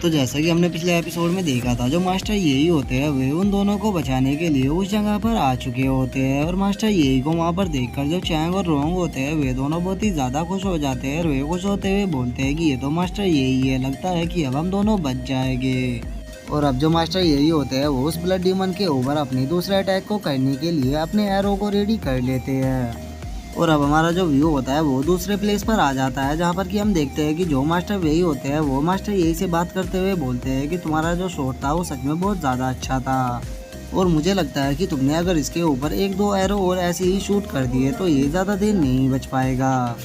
तो जैसा कि हमने पिछले एपिसोड में देखा था, जो मास्टर यही होते हैं वे उन दोनों को बचाने के लिए उस जगह पर आ चुके होते हैं। और मास्टर यही को वहाँ पर देखकर जो चैंग और रोंग होते हैं वे दोनों बहुत ही ज़्यादा खुश हो जाते हैं और वे खुश होते हुए बोलते हैं कि ये तो मास्टर यही है, लगता है कि अब हम दोनों बच जाएंगे। और अब जो मास्टर यही होते हैं वो उस ब्लड डीमन के ऊपर अपनी दूसरे अटैक को करने के लिए अपने एरो को रेडी कर लेते हैं। और अब हमारा जो व्यू होता है वो दूसरे प्लेस पर आ जाता है, जहाँ पर कि हम देखते हैं कि जो मास्टर वही होते हैं वो मास्टर यही से बात करते हुए बोलते हैं कि तुम्हारा जो शॉट था वो सच में बहुत ज़्यादा अच्छा था और मुझे लगता है कि तुमने अगर इसके ऊपर एक दो एरो और ऐसे ही शूट कर दिए तो ये ज़्यादा देर नहीं बच पाएगा।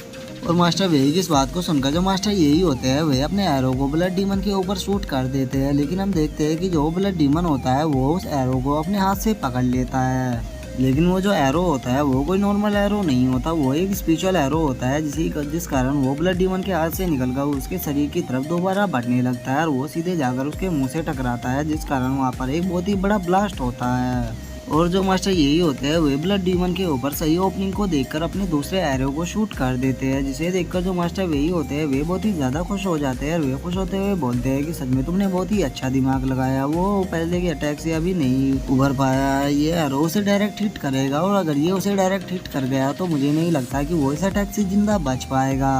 और मास्टर वही की इस बात को सुनकर जो मास्टर यही होते हैं वे अपने एरो को ब्लड डीमन के ऊपर शूट कर देते हैं, लेकिन हम देखते हैं कि जो ब्लड डीमन होता है वो उस एरो को अपने हाथ से पकड़ लेता है। लेकिन वो जो एरो होता है वो कोई नॉर्मल एरो नहीं होता, वो एक स्पिरिचुअल एरो होता है जिस कारण वो ब्लड डीमन के हाथ से निकलकर उसके शरीर की तरफ दोबारा बढ़ने लगता है और वो सीधे जाकर उसके मुंह से टकराता है, जिस कारण वहाँ पर एक बहुत ही बड़ा ब्लास्ट होता है। और जो मास्टर यही होते हैं वे ब्लड डीमन के ऊपर सही ओपनिंग को देखकर अपने दूसरे एरो को शूट कर देते हैं, जिसे देखकर जो मास्टर वही होते हैं वे बहुत ही ज़्यादा खुश हो जाते हैं और वे खुश होते हुए बोलते हैं कि सच में तुमने बहुत ही अच्छा दिमाग लगाया, वो पहले के अटैक से अभी नहीं उभर पाया, ये एरो उसे डायरेक्ट हिट करेगा और अगर ये उसे डायरेक्ट हिट कर गया तो मुझे नहीं लगता कि वो इस अटैक से जिंदा बच पाएगा।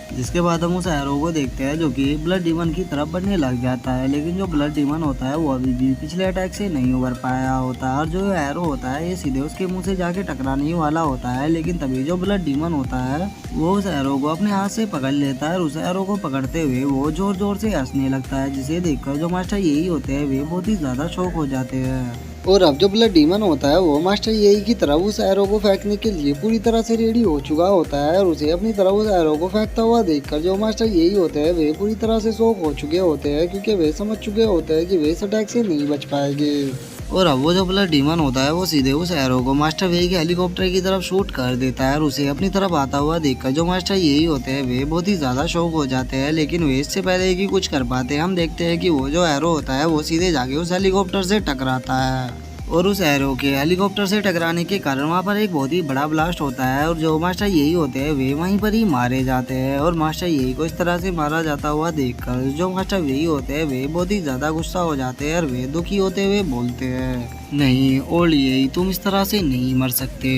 जिसके बाद हम उस एरो को देखते हैं जो कि ब्लड डीमन की तरफ बढ़ने लग जाता है, लेकिन जो ब्लड डीमन होता है वो अभी भी पिछले अटैक से नहीं उभर पाया होता है और जो एरो होता है ये सीधे उसके मुंह से जाके टकराने ही वाला होता है। लेकिन तभी जो ब्लड डीमन होता है वो उस एरो को अपने हाथ से पकड़ लेता है और उस एरो को पकड़ते हुए वो जोर जोर से हंसने लगता है, जिसे देखकर जो मास्टर यही होते हैं वे बहुत ही ज्यादा शॉक हो जाते हैं। और अब जो ब्लड डीमन होता है वो मास्टर यही की तरफ उस एरो को फेंकने के लिए पूरी तरह से रेडी हो चुका होता है और उसे अपनी तरफ उस एरो को फेंकता हुआ देखकर जो मास्टर यही होते हैं वे पूरी तरह से शॉक हो चुके होते हैं, क्योंकि वे समझ चुके होते हैं कि वे इस अटैक से नहीं बच पाएंगे। और अब वो जो ब्लड डीमन होता है वो सीधे उस एरो को मास्टर वे के हेलीकॉप्टर की तरफ शूट कर देता है और उसे अपनी तरफ आता हुआ देखकर जो मास्टर यही होते हैं वे बहुत ही ज्यादा शॉक हो जाते हैं। लेकिन वे इससे पहले कि कुछ कर पाते हम देखते हैं कि वो जो एरो होता है वो सीधे जाके उस हेलीकॉप्टर से टकराता है और उस एरो के हेलीकॉप्टर से टकराने के कारण वहाँ पर एक बहुत ही बड़ा ब्लास्ट होता है और जो मास्टर यही होते हैं वे वहीं पर ही मारे जाते हैं। और मास्टर यही को इस तरह से मारा जाता हुआ देखकर जो मास्टर यही होते हैं वे बहुत ही ज़्यादा गुस्सा हो जाते हैं और वे दुखी होते हुए बोलते हैं, नहीं ओल्ड यही तुम इस तरह से नहीं मर सकते।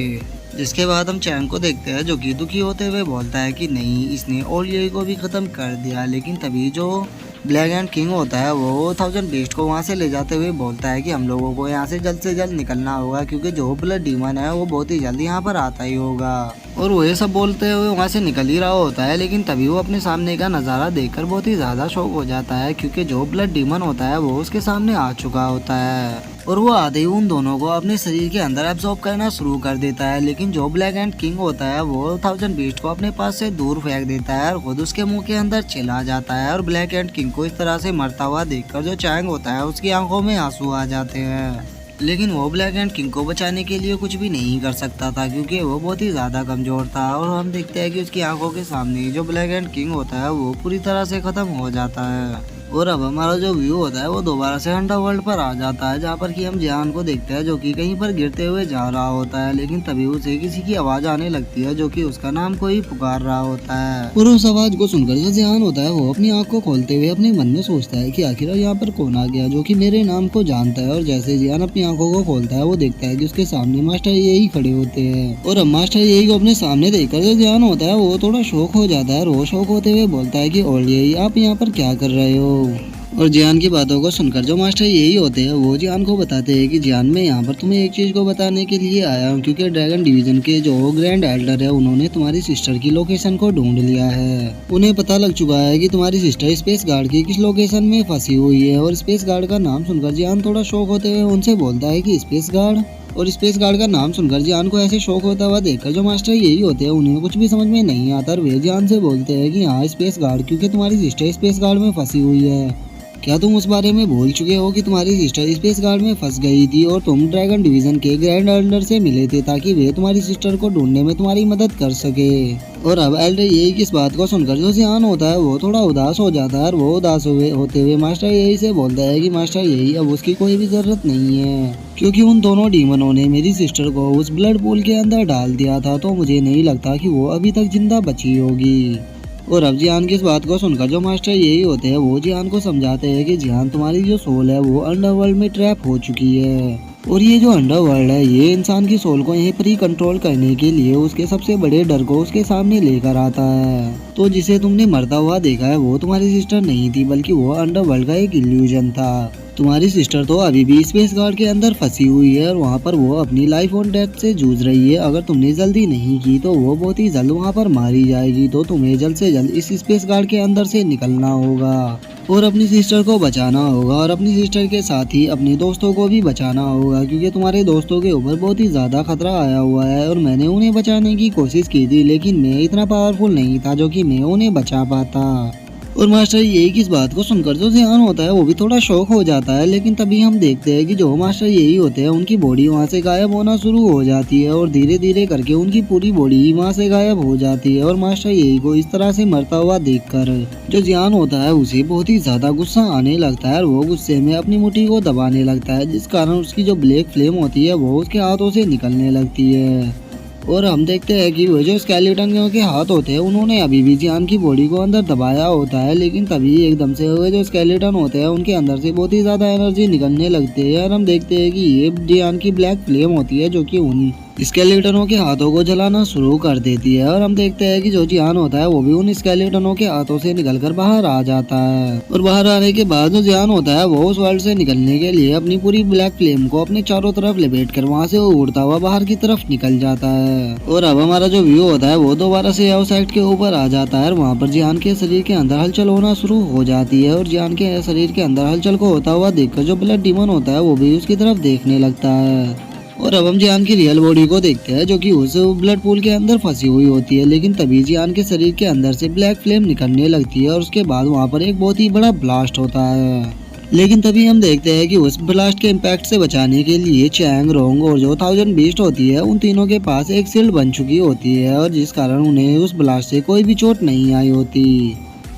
जिसके बाद हम चैंग को देखते हैं जो कि दुखी होते हुए बोलता है कि नहीं, इसने ओल्ड यही को भी ख़त्म कर दिया। लेकिन तभी जो ब्लैक एंड किंग होता है वो 1000 बीस्ट को वहाँ से ले जाते हुए बोलता है कि हम लोगों को यहाँ से जल्द निकलना होगा, क्योंकि जो ब्लड डीमन है वो बहुत ही जल्दी यहाँ पर आता ही होगा। और वो ये सब बोलते हुए वहाँ से निकल ही रहा होता है, लेकिन तभी वो अपने सामने का नज़ारा देखकर बहुत ही ज़्यादा शॉक हो जाता है, क्योंकि जो ब्लड डीमन होता है वो उसके सामने आ चुका होता है और वो आधे ही उन दोनों को अपने शरीर के अंदर एब्जॉर्ब करना शुरू कर देता है। लेकिन जो ब्लैक एंड किंग होता है वो 1000 बीस्ट को अपने पास से दूर फेंक देता है और खुद उसके मुंह के अंदर चला जाता है। और ब्लैक एंड किंग को इस तरह से मरता हुआ देखकर जो चैंग होता है उसकी आंखों में आंसू आ जाते हैं, लेकिन वो ब्लैक एंड किंग को बचाने के लिए कुछ भी नहीं कर सकता था, क्योंकि वो बहुत ही ज़्यादा कमज़ोर था। और हम देखते हैं कि उसकी आंखों के सामने जो ब्लैक एंड किंग होता है वो पूरी तरह से ख़त्म हो जाता है। और अब हमारा जो व्यू होता है वो दोबारा से अंडरवर्ल्ड पर आ जाता है, जहाँ पर कि हम जियान को देखते हैं जो कि कहीं पर गिरते हुए जा रहा होता है। लेकिन तभी उसे किसी की आवाज़ आने लगती है जो कि उसका नाम कोई पुकार रहा होता है और उस आवाज़ को सुनकर जो जियान होता है वो अपनी आँख को खोलते हुए अपने मन में सोचता है कि आखिर यहाँ पर कौन आ गया जो कि मेरे नाम को जानता है। और जैसे जियान अपनी आंखों को खोलता है वो देखता है कि उसके सामने मास्टर यही खड़े होते हैं और अब मास्टर यही को अपने सामने देखकर जो जियान होता है वो थोड़ा शौक हो जाता है और वो शौक होते हुए बोलता है कि और यही आप यहाँ पर क्या कर रहे हो। और जियान की बातों को सुनकर जो मास्टर यही होते हैं वो जियान को बताते हैं कि जियान मैं यहाँ पर तुम्हें एक चीज़ को बताने के लिए आया हूँ, क्योंकि ड्रैगन डिवीजन के जो ग्रैंड एल्डर है उन्होंने तुम्हारी सिस्टर की लोकेशन को ढूंढ लिया है। उन्हें पता लग चुका है कि तुम्हारी सिस्टर स्पेस गार्ड की किस लोकेशन में फंसी हुई है। और स्पेस गार्ड का नाम सुनकर जियान थोड़ा शौक होते हुए उनसे बोलता है कि स्पेस गार्ड। और स्पेस गार्ड का नाम सुनकर जियान को ऐसे शौक होता हुआ देखकर जो मास्टर यही होते हैं उन्हें कुछ भी समझ में नहीं आता और वे जियान से बोलते हैं कि हाँ स्पेस गार्ड, क्योंकि तुम्हारी सिस्टर स्पेस गार्ड में फंसी हुई है। क्या तुम उस बारे में भूल चुके हो कि तुम्हारी सिस्टर स्पेस गार्ड में फंस गई थी और तुम ड्रैगन डिवीजन के ग्रैंड एल्डर से मिले थे ताकि वे तुम्हारी सिस्टर को ढूंढने में तुम्हारी मदद कर सके। और अब एल्डर यही किस बात को सुनकर जो जियान होता है वो थोड़ा उदास हो जाता है और वो उदास होते हुए मास्टर यही से बोलता है कि मास्टर यही अब उसकी कोई भी जरूरत नहीं है, क्योंकि उन दोनों डीमनों ने मेरी सिस्टर को उस ब्लड पूल के अंदर डाल दिया था, तो मुझे नहीं लगता कि वो अभी तक जिंदा बची होगी। और अब जियान की इस बात को सुनकर जो मास्टर यही होते हैं वो जियान को समझाते हैं कि जियान तुम्हारी जो सोल है वो अंडरवर्ल्ड में ट्रैप हो चुकी है और ये जो अंडरवर्ल्ड है ये इंसान की सोल को यहीं पर ही कंट्रोल करने के लिए उसके सबसे बड़े डर को उसके सामने लेकर आता है। तो जिसे तुमने मरता हुआ देखा है वो तुम्हारी सिस्टर नहीं थी बल्कि वो अंडरवर्ल्ड का एक इल्यूजन था। तुम्हारी सिस्टर तो अभी भी स्पेस गार्ड के अंदर फंसी हुई है और वहाँ पर वो अपनी लाइफ और डेथ से जूझ रही है। अगर तुमने जल्दी नहीं की तो वो बहुत ही जल्द वहाँ पर मारी जाएगी। तो तुम्हें जल्द से जल्द इस स्पेस गार्ड के अंदर से निकलना होगा और अपनी सिस्टर को बचाना होगा और अपनी सिस्टर के साथ ही अपने दोस्तों को भी बचाना होगा क्योंकि तुम्हारे दोस्तों के ऊपर बहुत ही ज्यादा खतरा आया हुआ है और मैंने उन्हें बचाने की कोशिश की थी लेकिन मैं इतना पावरफुल नहीं था जो कि मैं उन्हें बचा पाता। और मास्टर यही की इस बात को सुनकर जो जियान होता है वो भी थोड़ा शौक हो जाता है लेकिन तभी हम देखते हैं कि जो मास्टर यही होते हैं उनकी बॉडी वहाँ से गायब होना शुरू हो जाती है और धीरे धीरे करके उनकी पूरी बॉडी ही वहाँ से गायब हो जाती है। और मास्टर यही को इस तरह से मरता हुआ देखकर जो जियान होता है उसे बहुत ही ज्यादा गुस्सा आने लगता है और वो गुस्से में अपनी मुट्ठी को दबाने लगता है जिस कारण उसकी जो ब्लैक फ्लेम होती है वो उसके हाथों से निकलने लगती है। और हम देखते हैं कि वो जो स्केलेटन के हाथ होते हैं उन्होंने अभी भी जियान की बॉडी को अंदर दबाया होता है लेकिन तभी एकदम से वो जो स्केलेटन होते हैं उनके अंदर से बहुत ही ज्यादा एनर्जी निकलने लगती है और हम देखते हैं कि ये जियान की ब्लैक फ्लेम होती है जो कि उन स्केलेटनों के हाथों को जलाना शुरू कर देती है। और हम देखते हैं कि जो जियान होता है वो भी उन स्केलेटनों के हाथों से निकलकर बाहर आ जाता है और बाहर आने के बाद जो जियान होता है वो उस वर्ल्ड से निकलने के लिए अपनी पूरी ब्लैक फ्लेम को अपने चारों तरफ लपेट कर वहाँ से उड़ता हुआ बाहर की तरफ निकल जाता है। और अब हमारा जो व्यू होता है वो दोबारा से आउटसाइड के ऊपर आ जाता है और वहाँ पर जियान के शरीर के अंदर हलचल होना शुरू हो जाती है और जियान के शरीर के अंदर हलचल को होता हुआ देखकर जो ब्लड डीमन होता है वो भी उसकी तरफ देखने लगता है। और अब हम जियान की रियल बॉडी को देखते हैं जो कि उस ब्लड पूल के अंदर फंसी हुई होती है लेकिन तभी जियान के शरीर के अंदर से ब्लैक फ्लेम निकलने लगती है और उसके बाद वहाँ पर एक बहुत ही बड़ा ब्लास्ट होता है। लेकिन तभी हम देखते हैं कि उस ब्लास्ट के इम्पैक्ट से बचाने के लिए चैंग रोंग और जो 1000 बीस्ट होती है उन तीनों के पास एक शील्ड बन चुकी होती है और जिस कारण उन्हें उस ब्लास्ट से कोई भी चोट नहीं आई होती।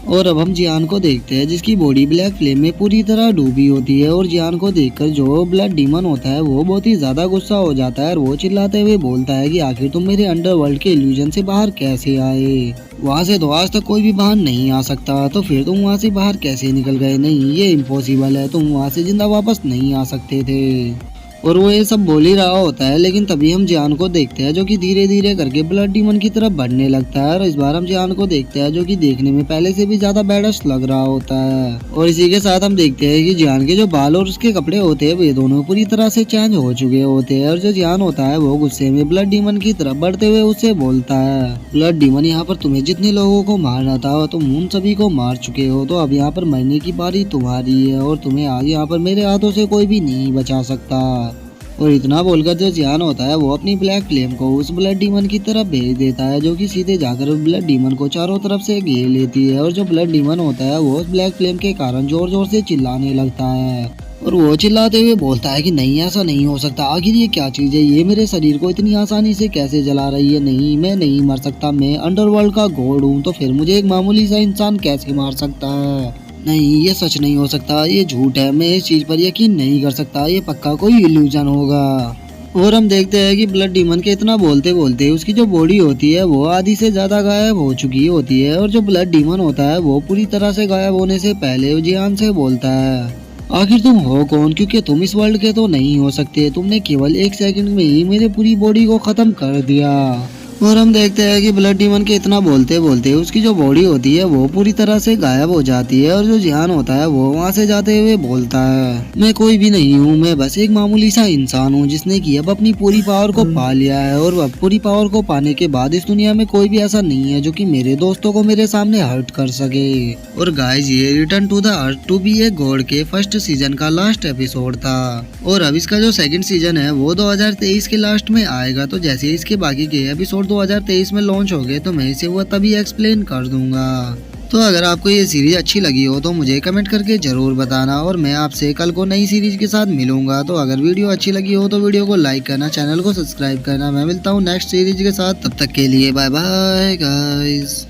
और अब हम जियान को देखते हैं जिसकी बॉडी ब्लैक फ्लेम में पूरी तरह डूबी होती है और जियान को देखकर जो ब्लड डीमन होता है वो बहुत ही ज्यादा गुस्सा हो जाता है और वो चिल्लाते हुए बोलता है कि आखिर तुम मेरे अंडरवर्ल्ड के इल्यूजन से बाहर कैसे आए? वहाँ से तो आज तक कोई भी बाहर नहीं आ सकता, तो फिर तुम वहाँ से बाहर कैसे निकल गए? नहीं, ये इम्पॉसिबल है, तुम वहाँ से जिंदा वापस नहीं आ सकते थे। और वो ये सब बोल ही रहा होता है लेकिन तभी हम जियान को देखते हैं जो कि धीरे धीरे करके ब्लड डीमन की तरफ बढ़ने लगता है और इस बार हम जियान को देखते हैं जो कि देखने में पहले से भी ज्यादा बैडस लग रहा होता है। और इसी के साथ हम देखते हैं कि जियान के जो बाल और उसके कपड़े होते हैं वे दोनों पूरी तरह से चेंज हो चुके होते हैं और जो जियान होता है वो गुस्से में ब्लड डीमन की तरफ बढ़ते हुए उससे बोलता है, ब्लड डीमन, यहाँ पर तुम्हें जितने लोगों को मारना था तुम उन सभी को मार चुके हो, तो अब यहाँ पर मरने की बारी तुम्हारी है और तुम्हें आज यहाँ पर मेरे हाथों से कोई भी नहीं बचा सकता। और इतना बोलकर जो जियान होता है वो अपनी ब्लैक फ्लेम को उस ब्लड डीमन की तरफ भेज देता है जो कि सीधे जाकर ब्लड डीमन को चारों तरफ से घेर लेती है। और जो ब्लड डीमन होता है वो उस ब्लैक फ्लेम के कारण जोर जोर से चिल्लाने लगता है और वो चिल्लाते हुए बोलता है कि नहीं, ऐसा नहीं हो सकता, आखिर ये क्या चीज है, ये मेरे शरीर को इतनी आसानी से कैसे जला रही है? नहीं, मैं नहीं मर सकता, मैं अंडरवर्ल्ड का गॉड हूँ, तो फिर मुझे एक मामूली सा इंसान कैसे मार सकता है? नहीं, ये सच नहीं हो सकता, ये झूठ है, मैं इस चीज पर यकीन नहीं कर सकता, ये पक्का कोई इल्यूजन होगा। और हम देखते हैं कि ब्लड डीमन के इतना बोलते बोलते उसकी जो बॉडी होती है वो आधी से ज्यादा गायब हो चुकी होती है और जो ब्लड डीमन होता है वो पूरी तरह से गायब होने से पहले जियान से बोलता है, आखिर तुम हो कौन? क्योंकि तुम इस वर्ल्ड के तो नहीं हो सकते, तुमने केवल 1 सेकंड में ही मेरे पूरी बॉडी को खत्म कर दिया। और हम देखते हैं कि ब्लड डीमन के इतना बोलते बोलते उसकी जो बॉडी होती है वो पूरी तरह से गायब हो जाती है और जो जियान होता है वो वहाँ से जाते हुए बोलता है, मैं कोई भी नहीं हूँ, मैं बस एक मामूली सा इंसान हूँ जिसने कि अब अपनी पूरी पावर को पा लिया है और अब पूरी पावर को पाने के बाद इस दुनिया में कोई भी ऐसा नहीं है जो कि मेरे दोस्तों को मेरे सामने हर्ट कर सके। और गाइस, ये return to the earth to be a god के फर्स्ट सीजन का लास्ट एपिसोड था और अब इसका जो सेकंड सीजन है वो 2023 के लास्ट में आएगा। तो जैसे इसके बाकी के एपिसोड 2023 में लॉन्च हो गए तो मैं इसे वो तभी एक्सप्लेन कर दूंगा। तो अगर आपको ये सीरीज अच्छी लगी हो तो मुझे कमेंट करके जरूर बताना और मैं आपसे कल को नई सीरीज के साथ मिलूंगा। तो अगर वीडियो अच्छी लगी हो तो वीडियो को लाइक करना, चैनल को सब्सक्राइब करना। मैं मिलता हूँ नेक्स्ट सीरीज के साथ, तब तक के लिए बाय बाय गाइस।